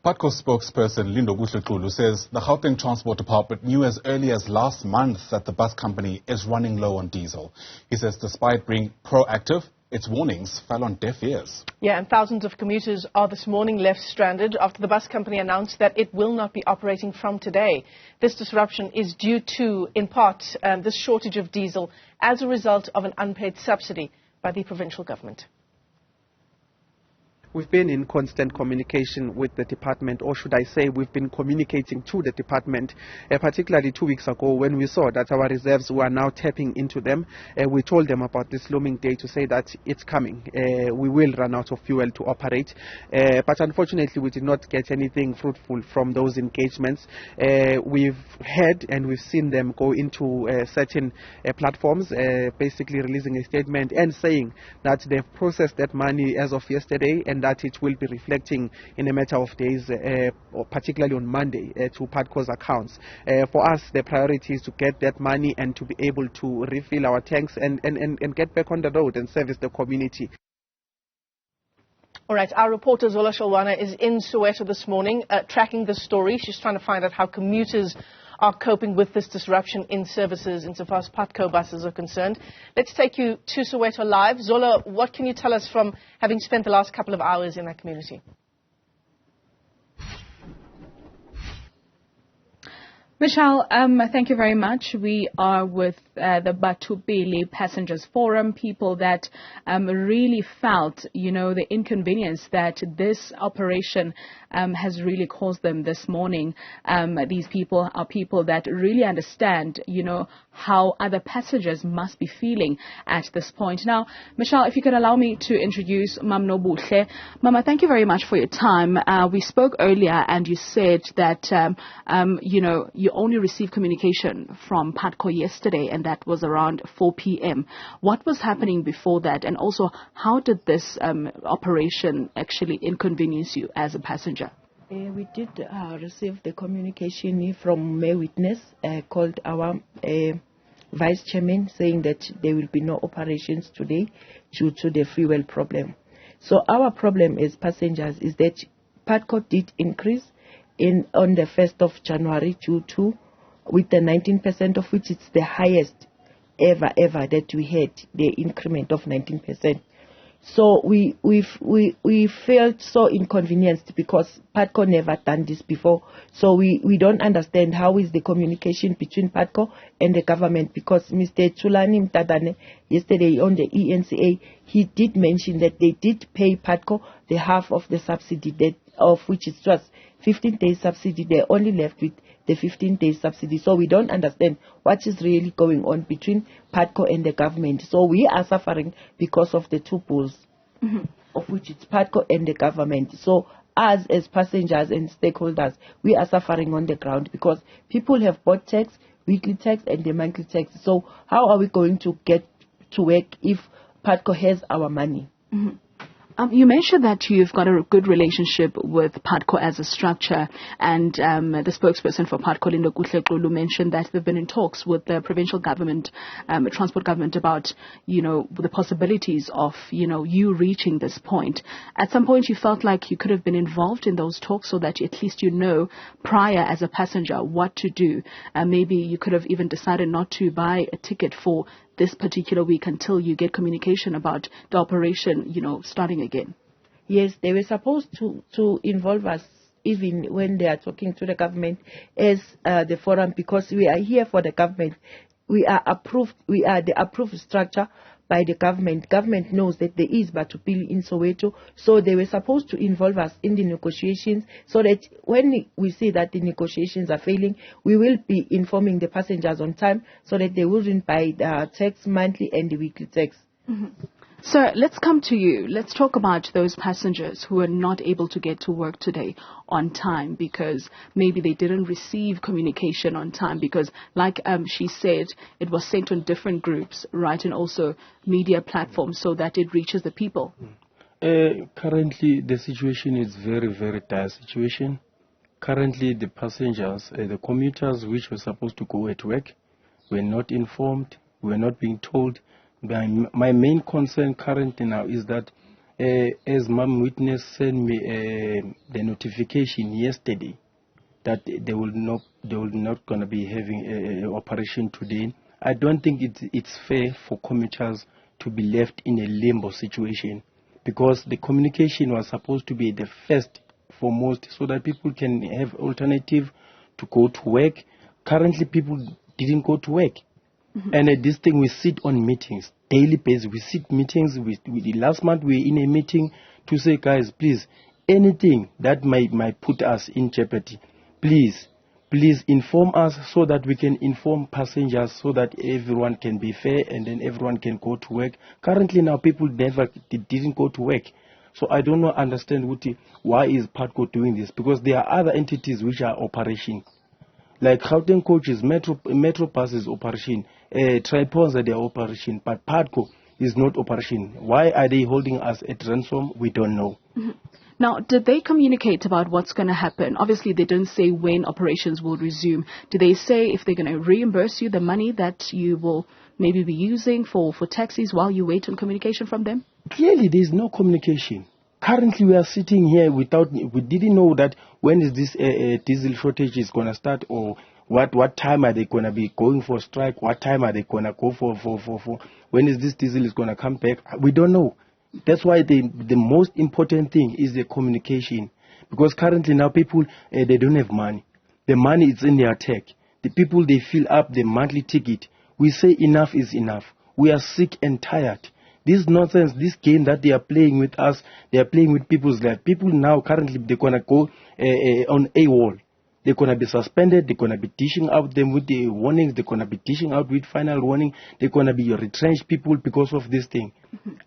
Putco spokesperson Lindokuhle Xulu says the Gauteng Transport Department knew as early as last month that the bus company is running low on diesel. He says despite being proactive, its warnings fell on deaf ears. Yeah, and thousands of commuters are this morning left stranded after the bus company announced that it will not be operating from today. This disruption is due to, in part, this shortage of diesel as a result of an unpaid subsidy by the provincial government. We've been in constant communication with the department, or should I say we've been communicating to the department, particularly 2 weeks ago when we saw that our reserves were now tapping into them. We told them about this looming day to say that it's coming. We will run out of fuel to operate. But unfortunately, we did not get anything fruitful from those engagements. We've heard and we've seen them go into certain platforms, basically releasing a statement and saying that they've processed that money as of yesterday and that it will be reflecting in a matter of days, or particularly on Monday, to Putco's accounts. For us, the priority is to get that money and to be able to refill our tanks and get back on the road and service the community. All right, our reporter Zola Sholwana is in Soweto this morning tracking the story. She's trying to find out how commuters are coping with this disruption in services insofar as Putco buses are concerned. Let's take you to Soweto live. Zola, what can you tell us from having spent the last couple of hours in that community? Michelle, thank you very much. We are with the Batupili Passengers Forum, people that really felt, the inconvenience that this operation has really caused them this morning. These people are people that really understand, how other passengers must be feeling at this point. Now, Michelle, if you could allow me to introduce Mam Nobuhle. Mama, thank you very much for your time. We spoke earlier and you said that, you only received communication from Putco yesterday, and that was around 4 p.m. What was happening before that? And also, how did this operation actually inconvenience you as a passenger? We did receive the communication from May Witness, called our vice chairman, saying that there will be no operations today due to the fuel problem. So our problem as passengers is that Putco did increase on the 1st of January due to, with the 19% of which it's the highest ever that we had, the increment of 19%. So we felt so inconvenienced because Putco never done this before. So we don't understand how is the communication between Putco and the government, because Mr. Tsulani Mtadane yesterday on the ENCA, he did mention that they did pay Putco the half of the subsidy, that of which it was 15 days subsidy. They're only left with the 15 days subsidy. So we don't understand what is really going on between Putco and the government. So we are suffering because of the two pools, of which it's Putco and the government. So us as passengers and stakeholders, we are suffering on the ground because people have bought tax, weekly tax and the monthly tax. So how are we going to get to work if Putco has our money? You mentioned that you've got a good relationship with Putco as a structure, and the spokesperson for Putco, Lindokuhle Xulu, mentioned that they've been in talks with the provincial government, transport government, about, the possibilities of, you reaching this point. At some point, you felt like you could have been involved in those talks so that at least prior as a passenger what to do. Maybe you could have even decided not to buy a ticket for this particular week until you get communication about the operation, starting again. Yes, they were supposed to involve us even when they are talking to the government as the forum, because we are here for the government. We are approved. We are the approved structure by the government. Government knows that there is Batupili in Soweto, so they were supposed to involve us in the negotiations, so that when we see that the negotiations are failing, we will be informing the passengers on time, so that they wouldn't buy the tax monthly and the weekly tax. So let's come to you. Let's talk about those passengers who are not able to get to work today on time because maybe they didn't receive communication on time because, like she said, it was sent on different groups, right, and also media platforms so that it reaches the people. Currently, the situation is very, very dire situation. Currently, the passengers, the commuters which were supposed to go at work were not informed, were not being told. My main concern currently now is that as Mom Witness sent me the notification yesterday that they will not gonna be having an operation today. I don't think it's fair for commuters to be left in a limbo situation, because the communication was supposed to be the first foremost so that people can have alternative to go to work. Currently, people didn't go to work. And this thing, we sit on meetings, daily basis. We sit meetings. Last month, we were in a meeting to say, guys, please, anything that might put us in jeopardy, please inform us so that we can inform passengers so that everyone can be fair and then everyone can go to work. Currently now, people didn't go to work. So I don't understand why is Putco doing this, because there are other entities which are operating. Like Gauteng coaches, Metro buses operation, Tripods are their operation, but Putco is not operation. Why are they holding us at ransom? We don't know. Now, did they communicate about what's going to happen? Obviously, they don't say when operations will resume. Do they say if they're going to reimburse you the money that you will maybe be using for taxis while you wait on communication from them? Clearly, there is no communication. Currently, we are sitting here we didn't know that when is this diesel shortage is going to start, or what time are they going to be going for strike, what time are they going to go for when is this diesel is going to come back. We don't know. That's why the most important thing is the communication, because currently now people, they don't have money. The money is in their tech. The people, they fill up the monthly ticket. We say enough is enough. We are sick and tired. This nonsense, this game that they are playing with us, they are playing with people's life. People now currently, they're going to go on AWOL. They're going to be suspended. They're going to be dishing out them with the warnings. They're going to be dishing out with final warning. They're going to be retrenched people because of this thing.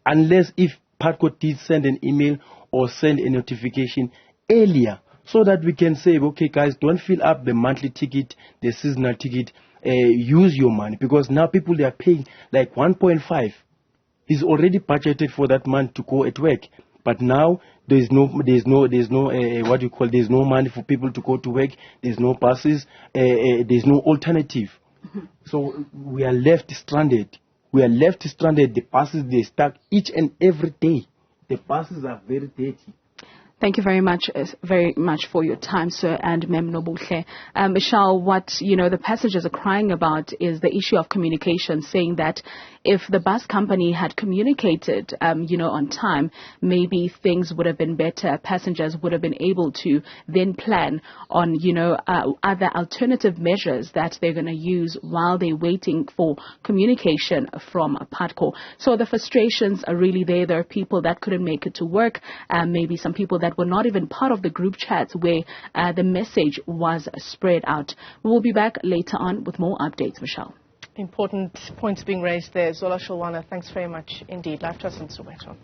Unless if Putco did send an email or send a notification earlier, so that we can say, okay, guys, don't fill up the monthly ticket, the seasonal ticket. Use your money, because now people, they are paying like 1.5. Is already budgeted for that month to go at work, but now there's no there's no money for people to go to work. There's no buses. There's no alternative. So we are left stranded. The buses, they stuck each and every day. The buses are very dirty. Thank you very much for your time, sir, and Mem Lindokuhle. Michelle, what the passengers are crying about is the issue of communication, saying that if the bus company had communicated, on time, maybe things would have been better. Passengers would have been able to then plan on, other alternative measures that they're going to use while they're waiting for communication from Putco. So the frustrations are really there. There are people that couldn't make it to work, maybe some people that were not even part of the group chats where the message was spread out. We will be back later on with more updates, Michelle. Important points being raised there. Zola Sholwana, thanks very much indeed. Live to us in Soweto.